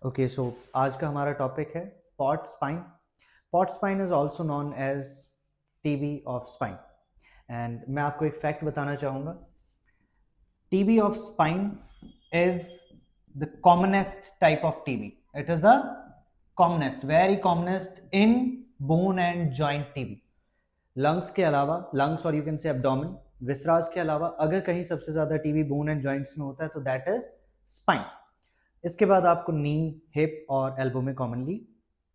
Okay so आज का हमारा टॉपिक है Pott spine. Pott spine is also known as TB of spine. And मैं आपको एक फैक्ट बताना चाहूँगा. TB of spine is the commonest type of TB. It is the commonest, very commonest in bone and joint TB. Lungs के अलावा, lungs और you can say abdomen, viscera के अलावा अगर कहीं सबसे ज्यादा टीबी बोन एंड जॉइंट्स में होता है तो दैट इज स्पाइन. इसके बाद आपको नी, हिप और एल्बो में कॉमनली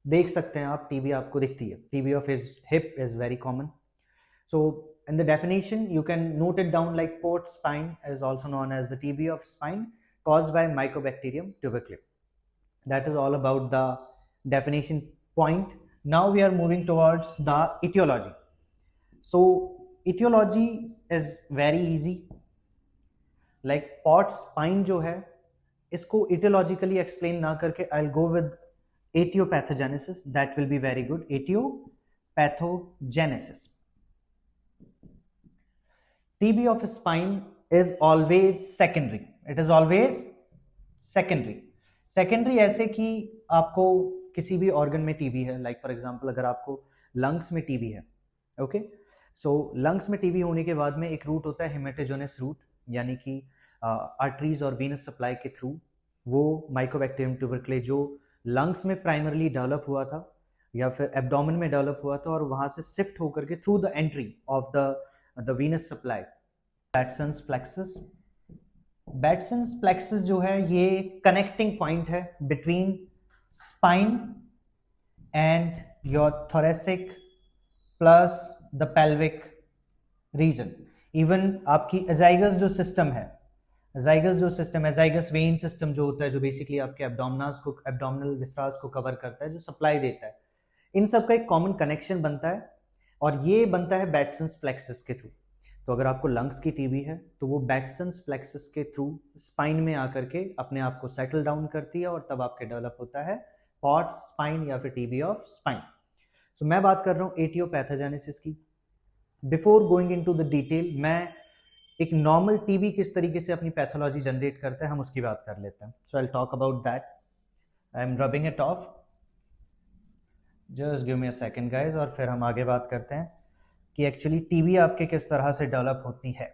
देख सकते हैं आप. टीबी आपको दिखती है. TB of his hip is very common. So in the definition you can note it down like port spine is also known as the TB of spine caused by Mycobacterium tuberculosis. That is all about the definition point. Now we are moving towards the etiology. So etiology is very easy. Like port spine जो है इसको etiologically explain ना करके I'll go with etiopathogenesis. That will be very good. Etiopathogenesis. TB of spine is always secondary. It is always secondary. Secondary ऐसे कि आपको किसी भी ऑर्गन में टीबी है, लाइक फॉर एग्जांपल अगर आपको लंग्स में टीबी है, ओके, सो लंग्स में टीबी होने के बाद में एक रूट होता है हेमेटोजेनस रूट, यानी कि आर्टरीज और वीनस सप्लाई के थ्रू वो माइकोबैक्टीरियम ट्यूबरक्ले जो लंग्स में प्राइमरली डेवलप हुआ था या फिर एब्डोमेन में डेवलप हुआ था और वहां से शिफ्ट होकर के through the entry of the venous supply, Batson's plexus. Batson's plexus जो है ये कनेक्टिंग पॉइंट है between spine and your thoracic plus the pelvic region. Even आपकी एजाइगस जो सिस्टम है, एजाइगस वेन सिस्टम जो होता है, जो बेसिकली आपके एब्डोमिनल विसरास को कवर करता है, जो सप्लाई देता है, इन सब का एक कॉमन कनेक्शन बनता है और ये बनता है बैटसन्स प्लेक्सस के थ्रू. तो अगर आपको लंग्स की टीबी है तो वो बैटसन्स प्लेक्सस के थ्रू स्पाइन में आकर के अपने आप को सेटल डाउन करती है और तब आपके डेवलप होता है पॉट स्पाइन या फिर टीबी ऑफ स्पाइन. सो मैं बात कर रहा हूँ एटियोपैथोजेनेसिस की. Before going into the detail, मैं एक नॉर्मल टीबी किस तरीके से अपनी पैथोलॉजी जनरेट करता है हम उसकी बात कर लेते हैं. So I will talk about that. I am rubbing it off. Just give me a second guys और फिर हम आगे बात करते हैं कि एक्चुअली टीबी आपके किस तरह से डेवलप होती है.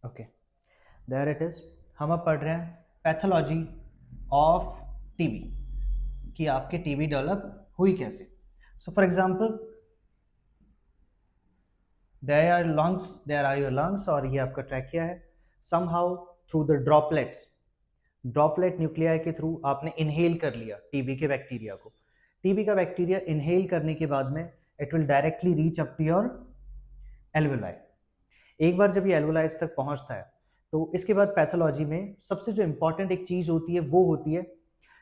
Okay, there it is. हम अब पढ़ रहे हैं पैथोलॉजी ऑफ टीबी, कि आपके टीबी डेवलप हुई कैसे. So for example there are your lungs और ये आपका ट्रैकिया है. Somehow through the droplet nuclei के थ्रू आपने इनहेल कर लिया टीबी के बैक्टीरिया को. टीबी का बैक्टीरिया इनहेल करने के बाद में it will directly reach up to your alveoli. एक बार जब ये एल्वुलाई तक पहुंचता है तो इसके बाद पैथोलॉजी में सबसे जो इंपॉर्टेंट एक चीज होती है वो होती है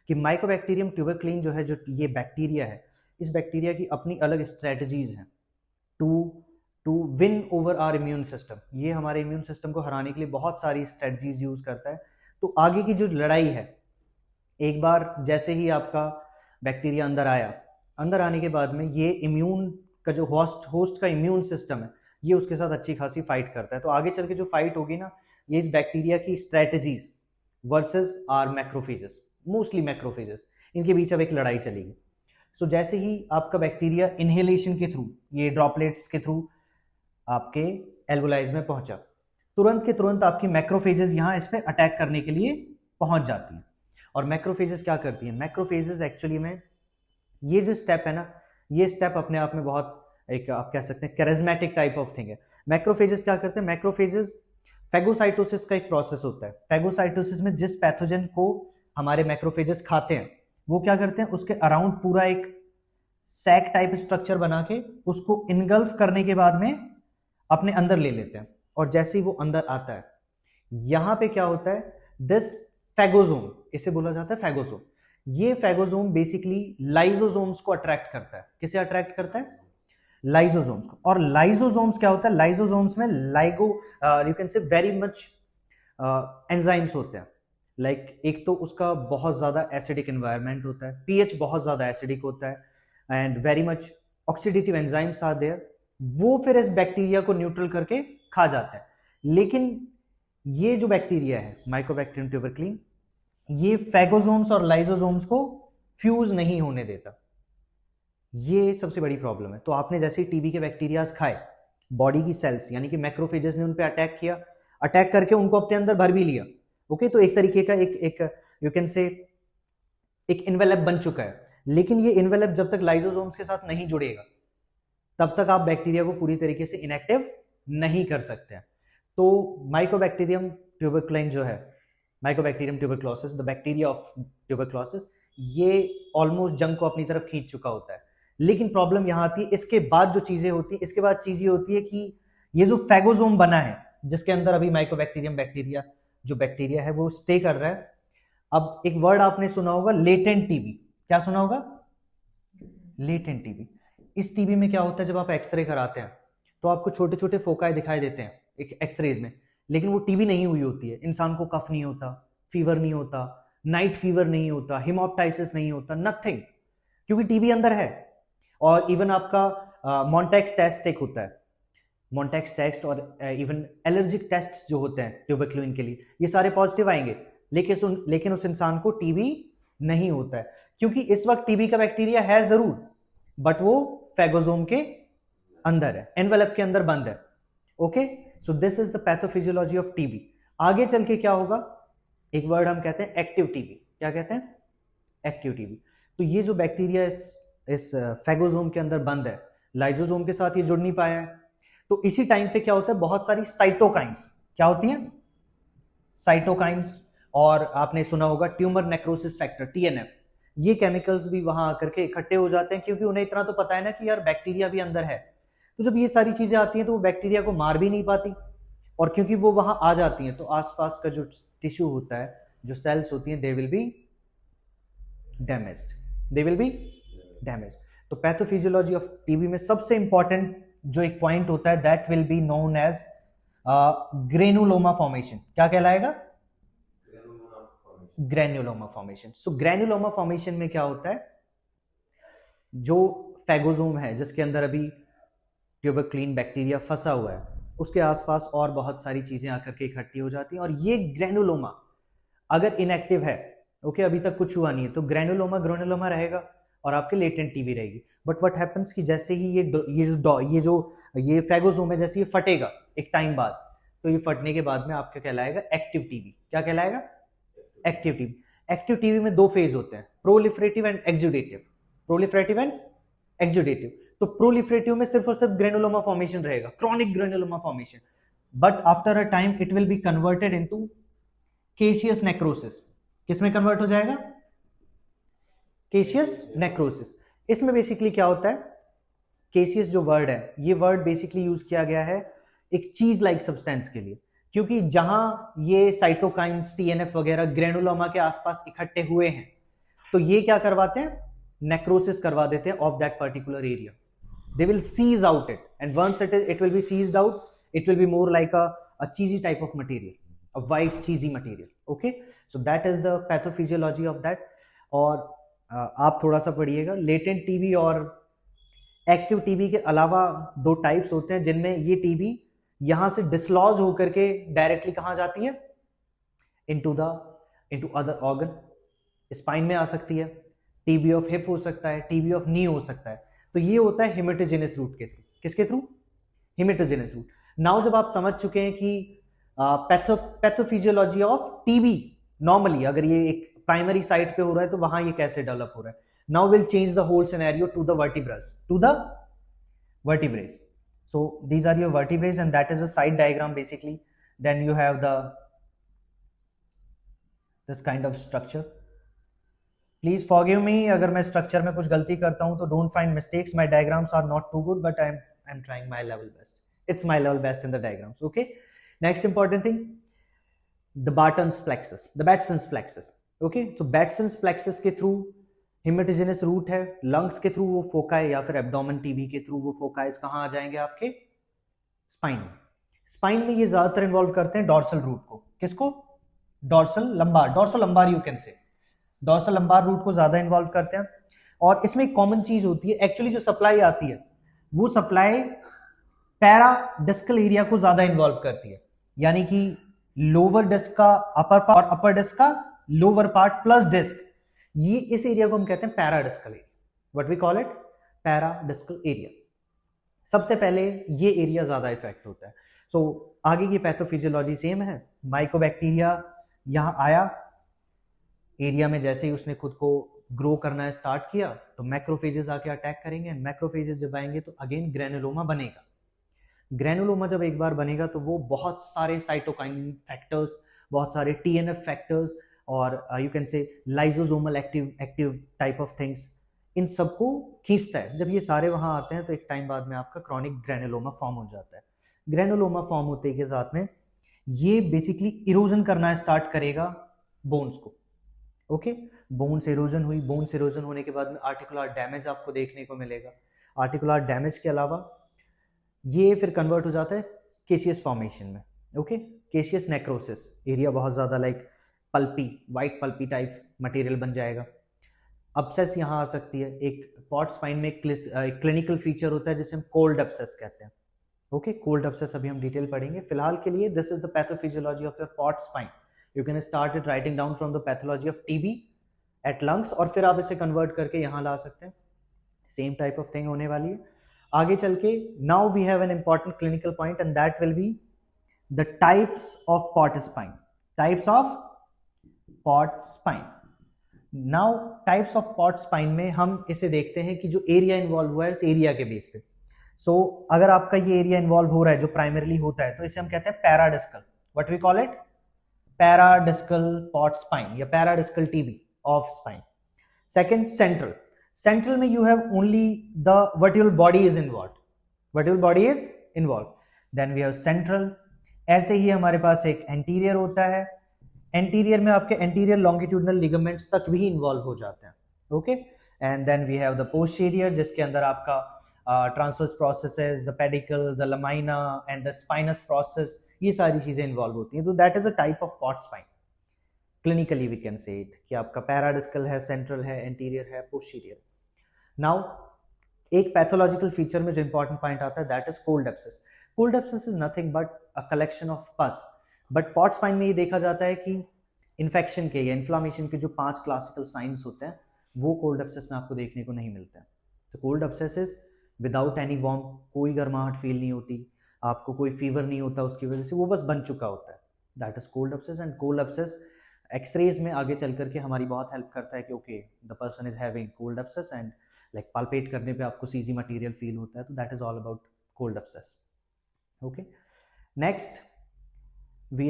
कि माइकोबैक्टीरियम ट्यूबरक्लीन जो है, जो ये बैक्टीरिया है, इस बैक्टीरिया की अपनी अलग स्ट्रेटजीज हैं to win over our immune system. ये हमारे इम्यून सिस्टम को हराने के लिए बहुत सारी स्ट्रेटजीज यूज करता है. तो आगे की जो लड़ाई है, एक बार जैसे ही आपका बैक्टीरिया अंदर आया, अंदर आने के बाद में ये इम्यून का जो होस्ट का इम्यून सिस्टम है ये उसके साथ अच्छी खासी फाइट करता है. तो आगे चल के जो फाइट होगी ना, ये इस बैक्टीरिया की strategies versus our macrophages, mostly macrophages, इनके बीच अब एक लड़ाई चलेगी. सो जैसे ही आपका बैक्टीरिया इनहेलेशन के थ्रू, ये ड्रॉपलेट्स के थ्रू आपके एल्वुलाइज में पहुंचा, तुरंत के तुरंत आपकी मैक्रोफेजेस यहाँ इस पे अटैक करने के लिए पहुंच जाती हैं. और मैक्रोफेजेस क्या करती हैं? मैक्रोफेजेस एक्चुअली में ये जो स्टेप है ना, ये स्टेप अपने आप में बहुत एक आप कह सकते हैं कैरिज्मेटिक टाइप ऑफ थिंग है. मैक्रोफेजेस क्या करते हैं? मैक्रोफेजेस फेगोसाइटोसिस का एक प्रोसेस होता है. फेगोसाइटोसिस में जिस पैथोजन को हमारे मैक्रोफेजेस खाते हैं वो क्या करते हैं, उसके अराउंड पूरा एक सैक टाइप स्ट्रक्चर बना के उसको इनगल्फ करने के बाद में अपने अंदर ले लेते हैं. और जैसे ही वो अंदर आता है, यहां पे क्या होता है, दिस फेगोजोम, इसे बोला जाता है फेगोजोम. ये फेगोजोम बेसिकली लाइजोसोम्स को अट्रैक्ट करता है. किसे अट्रैक्ट करता है? लाइजोसोम्स को. और लाइजोसोम्स क्या होता है? लाइजोसोम्स में यू कैन से वेरी मच एंजाइम्स होते हैं. लाइक एक तो उसका बहुत ज्यादा एसिडिक एनवायरनमेंट होता है, पीएच बहुत ज्यादा एसिडिक होता है, and very much oxidative enzymes are there. वो फिर इस बैक्टीरिया को न्यूट्रल करके खा जाता है। लेकिन ये जो बैक्टीरिया है माइकोबैक्टीरियम ट्यूबरक्लीन, ये फैगोसोम्स और लाइसोसोम्स को फ्यूज नहीं होने देता। ये सबसे बड़ी प्रॉब्लम है। तो आपने जैसे ही टीबी के बैक्टीरियाज खाए, बॉडी की सेल्स यानी कि मैक्रोफेजेस ने उन पे अटैक किया, अटैक करके उनको अपने अंदर भर भी लिया। ओके, तो एक तरीके का एक यू कैन से एक इन्वेलप बन चुका है। लेकिन ये इन्वेलप जब तक लाइसोसोम्स के साथ नहीं जुड़ेगा तब तक आप बैक्टीरिया को पूरी तरीके से इनएक्टिव नहीं कर सकते हैं। तो माइकोबैक्टीरियम ट्यूबरक्लाइन जो है, Mycobacterium tuberculosis, the bacteria of tuberculosis, ये ऑलमोस्ट जंग को अपनी तरफ खींच चुका होता है। लेकिन प्रॉब्लम यहां आती है, इसके बाद जो चीजें होती है, इसके बाद चीज ये होती है कि ये जो फैगोसोम बना है जिसके अंदर अभी माइकोबैक्टीरियम बैक्टीरिया जो बैक्टीरिया है वो स्टे कर रहा है। अब एक वर्ड आपने सुना होगा, लेटेंट टीबी। क्या सुना होगा? Latent TB. इस टीबी में क्या होता है, जब आप एक्सरे कराते हैं तो आपको छोटे छोटे फोकाई दिखाई देते हैं एक एक्सरेज में, लेकिन वो टीबी नहीं हुई होती है। इंसान को कफ नहीं होता, फीवर नहीं होता, नाइट फीवर नहीं होता, हिमोप्टाइसिस नहीं होता, नथिंग, क्योंकि टीबी अंदर है। और इवन आपका मॉन्टेक्स टेस्ट एक होता है, मॉन्टेक्स टेस्ट, और इवन एलर्जिक टेस्ट जो होते हैं ट्यूबरक्लोइन के लिए, ये सारे पॉजिटिव आएंगे। लेकिन उस इंसान को टीबी नहीं होता है, क्योंकि इस वक्त टीबी का बैक्टीरिया है जरूर, बट वो फैगोसोम के अंदर है, एनवेलप के अंदर बंद है। Okay, so this is the pathophysiology of TB. आगे चल के क्या होगा, एक वर्ड हम कहते हैं एक्टिव टीबी। क्या कहते हैं? Active TB. तो ये जो बैक्टीरिया इस फैगोसोम के अंदर बंद है, लाइसोसोम के साथ ये जुड़ नहीं पाया है, तो इसी टाइम पे क्या होता है, बहुत सारी साइटोकाइंस क्या होती हैं, साइटोकाइंस, और आपने सुना होगा ट्यूमर नेक्रोसिस फैक्टर टीएनएफ, ये केमिकल्स भी वहां आकर के इकट्ठे हो जाते हैं, क्योंकि उन्हें इतना तो पता है ना कि यार बैक्टीरिया भी अंदर है। तो जब ये सारी चीजें आती हैं तो वो बैक्टीरिया को मार भी नहीं पाती, और क्योंकि वो वहां आ जाती हैं तो आसपास का जो टिश्यू होता है, जो सेल्स होती हैं, they will be damaged, they will be damaged. तो पैथोफिजियोलॉजी ऑफ टीबी में सबसे इंपॉर्टेंट जो एक पॉइंट होता है, that will be known as granuloma formation. क्या कहलाएगा? Granuloma formation. So granuloma formation में क्या होता है, जो फैगोसोम है जिसके अंदर अभी ट्यूबरक्लीन बैक्टीरिया फंसा हुआ है, उसके आसपास और बहुत सारी चीजें आकर के इकट्ठी हो जाती हैं, और ये ग्रेनुलोमा अगर इनएक्टिव है, ओके, अभी तक कुछ हुआ नहीं है, तो ग्रेनुलोमा रहेगा और आपके लेटेंट टीबी रहेगी। बट व्हाट हैपेंस कि जैसे ही ये फैगोसोम है, जैसे ये फटेगा एक टाइम बाद, तो ये फटने के बाद में आपका कहलाएगा एक्टिव टीबी। क्या कहलाएगा? Active TB. एक्टिव टीबी में दो फेज होते हैं, proliferative and exudative. Proliferative and exudative. तो प्रोलिफरेटिव में सिर्फ और सिर्फ ग्रेनुलोमा फॉर्मेशन रहेगा, chronic granuloma formation, but after a time it will be converted into caseous necrosis. किसमें कन्वर्ट हो जाएगा? Caseous necrosis. इसमें बेसिकली क्या होता है, केशियस जो वर्ड है, ये वर्ड बेसिकली यूज किया गया है एक चीज लाइक सब्सटेंस के लिए, क्योंकि जहां ये साइटोकाइंस, टीएनएफ वगैरह ग्रेनुलोमा के आसपास इकट्ठे हुए हैं, तो ये क्या करवाते हैं, नेक्रोसिस करवा देते हैं of that particular area. They will cease out it, and once it will be ceased out, it will be more like a cheesy type of material, a white cheesy material. Okay, so that is the pathophysiology of that. और आप थोड़ा सा पढ़िएगा, latent TB और active TB के अलावा दो types होते हैं, जिनमें ये टीबी यहां से डिसलॉज होकर के डायरेक्टली कहां जाती है, इनटू अदर ऑर्गन। स्पाइन में आ सकती है, टीबी ऑफ हिप हो सकता है, टीबी ऑफ नी हो सकता है। तो ये होता है हेमेटोजेनस रूट के थ्रू। किसके थ्रू? Haematogenous route. नाउ जब आप समझ चुके हैं कि पैथोफिजियोलॉजी ऑफ टीबी, नॉर्मली अगर ये एक प्राइमरी साइट पे हो रहा है तो वहां ये कैसे डेवलप हो रहा है, now will change the whole scenario to the vertebrae. So these are your vertebrae, and that is a side diagram basically. Then you have this kind of structure. Please forgive me अगर मैं structure में कुछ गलती करता हूं तो don't find mistakes. My diagrams are not too good, but I'm trying my level best. It's my level best in the diagrams. Okay. Next important thing, the Barton's plexus, the Batson's plexus. Okay. So Batson's plexus के through haematogenous root है, lungs के through वो foci या फिर abdomen TB के through वो फोकाइज कहां आ जाएंगे, आपके स्पाइन में। स्पाइन में ये ज्यादातर इन्वॉल्व करते हैं डॉर्सल रूट को। किसको? Dorsal lumbar you can say, dorsal lumbar root को ज्यादा इन्वॉल्व करते हैं। और इसमें एक कॉमन चीज होती है, एक्चुअली जो सप्लाई आती है वो सप्लाई पैरा डिस्कल एरिया को ज्यादा इन्वॉल्व करती है, यानी कि लोअर डिस्क का अपर पार्ट और अपर डिस्क का लोअर पार्ट प्लस डिस्क, ये इस एरिया को हम कहते हैं paradiscal area. What we call it? Paradiscal area. सबसे पहले ये एरिया ज्यादा इफेक्ट होता है. सो आगे की पैथोफिजियोलॉजी सेम है. माइकोबैक्टीरिया यहां आया एरिया में, जैसे ही उसने खुद को ग्रो करना स्टार्ट किया तो मैक्रोफेजेस आके अटैक करेंगे. मैक्रोफेजेस जब आएंगे तो अगेन ग्रेनुलोमा बनेगा. ग्रेनुलोमा जब एक बार बनेगा तो वो बहुत सारे साइटोकाइन फैक्टर्स, बहुत सारे टीएनएफ फैक्टर्स और you can say lysosomal active type of things, इन सबको खींचता है. जब ये सारे वहां आते हैं तो एक टाइम बाद में आपका क्रॉनिक ग्रेनुलोमा फॉर्म हो जाता है. ग्रेनुलोमा फॉर्म होते के साथ में ये बेसिकली इरोजन करना स्टार्ट करेगा बोन्स को. ओके, बोन्स इरोजन हुई, बोन्स इरोजन होने के बाद में आर्टिकुलर डैमेज आपको देखने को मिलेगा. आर्टिकुलर डैमेज के अलावा ये फिर कन्वर्ट हो जाता है केशियस फॉर्मेशन में. ओके, केशियस नेक्रोसिस एरिया बहुत ज्यादा like pulpy, white pulpy type material बन जाएगा. अब्सेस यहाँ आ सकती है. एक पॉट स्पाइन में एक क्लिनिकल फीचर होता है जिसे हम कोल्ड अब्सेस कहते हैं. ओके, कोल्ड अब्सेस अभी हम डिटेल पढ़ेंगे. फिलहाल के लिए this is the pathophysiology of your Pott spine. You can start it writing down from the pathology of TB at lungs, और फिर आप इसे कन्वर्ट करके यहाँ ला सकते हैं. सेम टाइप ऑफ थिंग होने वाली है आगे चल के. Now we have an important clinical point and that will be the types of Pott spine. Types of Pott spine. Now types of Pott spine में हम इसे देखते हैं कि जो एरिया इन्वॉल्व हुआ है उस एरिया के बेस पे. सो अगर आपका ये एरिया इन्वॉल्व हो रहा है जो प्राइमरीली होता है तो इसे हम कहते हैं paradiscal. What we call it? Paradiscal Pott spine या paradiscal TB of spine. Second, central. Central में you have only the vertebral body is involve. Vertebral body is involve. Then we have central. ऐसे ही हमारे पास एक anterior होता है. Anterior में आपके एंटीरियर लॉन्गिट्यूडनल लिगामेंट्स तक भी इन्वॉल्व हो जाते हैं. Okay, and then we have the posterior जिसके अंदर आपका transverse processes, the pedicle, the lamina and the spinous process, ये सारी चीजें इन्वॉल्व होती हैं. तो that is a type of Pott spine. Clinically we can say it कि आपका पैराडिस्कल है, सेंट्रल है, एंटीरियर है, पोस्टीरियर. नाउ एक पैथोलॉजिकल फीचर में जो इंपॉर्टेंट पॉइंट आता है that is cold abscess. Cold abscess is nothing but a collection of पस. बट पॉट स्पाइन में ये देखा जाता है कि इन्फेक्शन के या इन्फ्लामेशन के जो 5 क्लासिकल साइंस होते हैं वो कोल्ड एब्सेस में आपको देखने को नहीं मिलते हैं. तो cold abscess is without any warm, कोई गर्माहट फील नहीं होती, आपको कोई फीवर नहीं होता उसकी वजह से, वो बस बन चुका होता है. That is cold abscess. And cold abscess X-rays में आगे चल करके हमारी बहुत हेल्प करता है कि okay the person is having cold abscess and like palpate करने पे आपको सीजी मटेरियल फील होता है. तो that is all about cold abscess. Okay, next we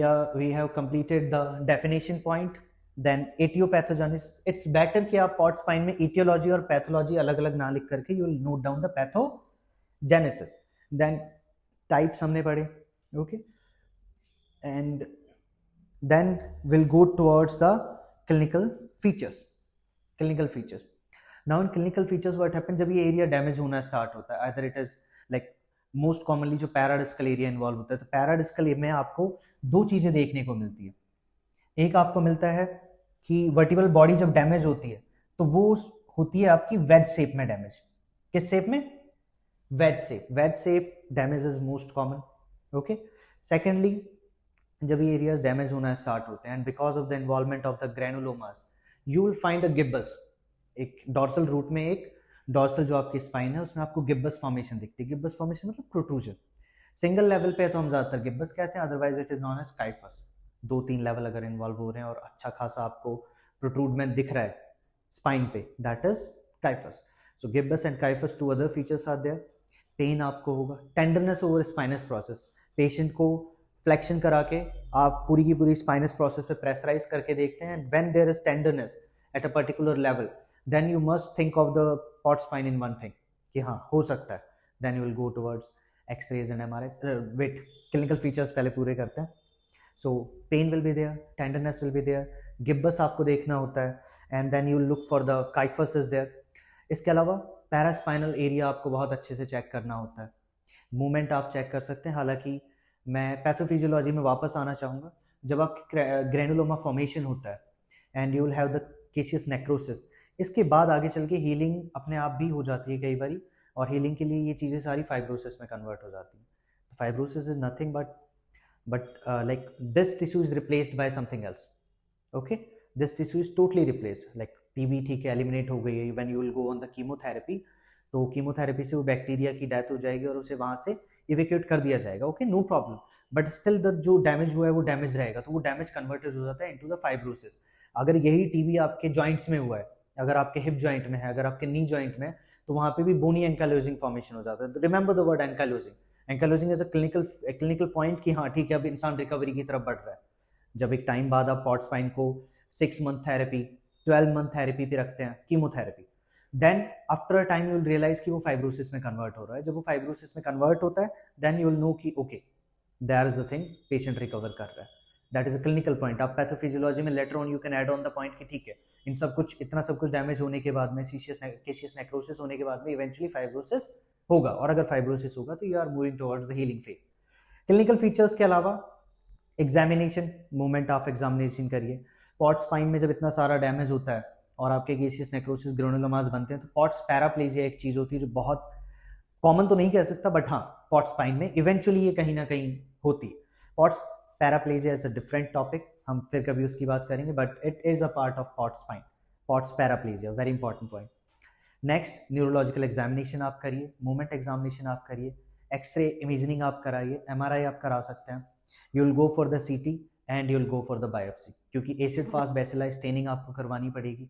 have completed the definition point. Then etiopathogenesis. It's better कि आप pot spine में etiology और pathology अलग अलग ना लिख करके you will note down the pathogenesis. Then types हमने पढ़े. Okay, and then we'll go towards the clinical features. Clinical features. Now in clinical features what happens जब ये area damage होना start होता है, either it is like most commonly जो पैराडिस्कल area involve होता है, तो पैराडिस्कल में आपको 2 चीजें देखने को मिलती है. एक आपको मिलता है कि वर्टिब्रल बॉडी जब डैमेज होती है तो वो होती है आपकी वेज शेप में डैमेज. किस शेप में? Wedge shape. Wedge shape damage is most common. Okay, secondly जब ये एरियाज डैमेज होना स्टार्ट होते हैं and because of the involvement of the granulomas you will find a gibbus. एक डॉर्सल रूट में एक डॉर्सल जो आपकी स्पाइन है उसमें आपको गिब्बस फॉर्मेशन दिखती है. गिब्बस फॉर्मेशन मतलब प्रोट्रूजन. सिंगल लेवल पे तो हम ज्यादातर गिब्बस कहते हैं, otherwise it is known as kyphosis. 2-3 level अगर इन्वॉल्व हो रहे हैं और अच्छा खासा आपको प्रोट्रूडमेंट दिख रहा है स्पाइन पे, that is kyphosis. So gibbus and kyphosis, 2 other features are there. Pain आपको होगा, tenderness over spinous process. Patient को फ्लेक्शन करा के आप पूरी की पूरी स्पाइनस प्रोसेस पे प्रेशराइज करके देखते हैं. When there is tenderness at a particular level then you must think of the port spine in one thing कि हाँ हो सकता है. then you will go towards x-rays and MRIs. wait, clinical features पहले पूरे करते हैं. so pain will be there, tenderness will be there, gibbus आपको देखना होता है and then you will look for the kyphus is there. इसके अलावा पैरास्पाइनल एरिया आपको बहुत अच्छे से चेक करना होता है. मूवमेंट आप चेक कर सकते हैं. हालांकि मैं पैथोफिजियोलॉजी में वापस आना चाहूँगा. जब आपकी ग्रेनुलोमा फॉर्मेशन होता है and you will have the caseous necrosis, इसके बाद आगे चल के हीलिंग अपने आप भी हो जाती है कई बारी, और हीलिंग के लिए ये चीज़ें सारी फाइब्रोसिस में कन्वर्ट हो जाती हैं. Fibrosis is nothing but like this tissue is replaced by something else. Okay, this tissue is totally replaced. like TB ठीक है, एलिमिनेट हो गई है. When you will go on the chemotherapy, तो कीमोथेरेपी से वो बैक्टीरिया की डेथ हो जाएगी और उसे वहां से इवेक्यूएट कर दिया जाएगा. Okay, no problem. But still the जो डैमेज हुआ है वो डैमेज रहेगा, तो वो डैमेज कन्वर्टेड हो जाता है इनटू द फाइब्रोसिस. अगर यही टीबी आपके जॉइंट्स में हुआ है, अगर आपके हिप जॉइंट में है, अगर आपके नी जॉइंट में है, तो वहां पे भी बोनी एंकालोजिंग फॉर्मेशन हो जाता है. Remember the word ankylosing. Ankylosing is a clinical point कि हाँ ठीक है, अब इंसान रिकवरी की तरफ बढ़ रहा है. जब एक टाइम बाद आप पॉट स्पाइन को 6 मंथ थेरेपी, 12 मंथ थेरेपी पे रखते हैं, chemotherapy, then after a time you will realise कि वो फाइब्रोसिस में कन्वर्ट हो रहा है. जब वो फाइब्रोसिस में कन्वर्ट होता है, देन यू विल नो कि okay, that is the thing, patient recover कर रहा है. That is a clinical point. आप पैथोफिजियोलॉजी में later on you can add on the point कि ठीक है, इन सब कुछ, इतना सब कुछ डैमेज होने के बाद में, केशियस नेक्रोसिस होने के बाद में इवेंचुअली फाइब्रोसिस होगा, और अगर फाइब्रोसिस होगा तो you are moving towards the healing phase. Clinical features के अलावा एग्जामिनेशन, मोमेंट ऑफ एग्जामिनेशन करिए. पॉट स्पाइन में जब इतना सारा डैमेज होता है और आपके केशियस नेक्रोसिस ग्रेनुलोमास बनते हैं, तो पॉट्स पैराप्लेजिया एक चीज होती है जो बहुत कॉमन तो नहीं कह सकता, बट हाँ पॉट स्पाइन में इवेंचुअली ये कहीं ना कहीं होती है. Pots paraplegia is a different topic, हम फिर कभी उसकी बात करेंगे, but it is a part of Pott spine. Pots paraplegia very important point. Next, neurological examination आप करिए, मोमेंट एग्जामिनेशन आप करिए, एक्सरे इमेजिंग आप कराइए, एमआरआई आप करा सकते हैं. You will go for the CT and you will go for the biopsy, क्योंकि एसिड फास्ट बेसिलाई स्टेनिंग आपको करवानी पड़ेगी.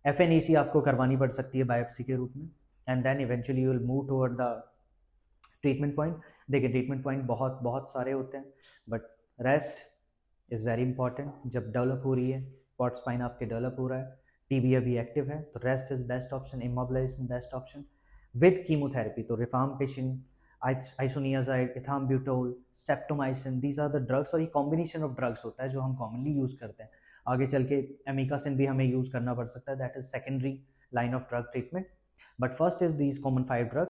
एफएनएसी आपको करवानी पड़ सकती है बायोप्सी के रूप में. And then eventually you will move toward the treatment point. देखिए ट्रीटमेंट पॉइंट बहुत बहुत सारे होते हैं, but rest is very important. जब डेवलप हो रही है, पॉट स्पाइन आपके डेवलप हो रहा है, टीबी अभी एक्टिव है, तो rest is best option, immobilization best option. With chemotherapy तो rifampicin, isoniazid, ethambutol, streptomycin, these are the drugs. और ये कॉम्बिनेशन ऑफ ड्रग्स होता है जो हम कॉमनली यूज करते हैं. आगे चल के एमिकासिन भी हमें यूज करना पड़ सकता है, that is secondary line of drug treatment. But first is these common 5 drugs.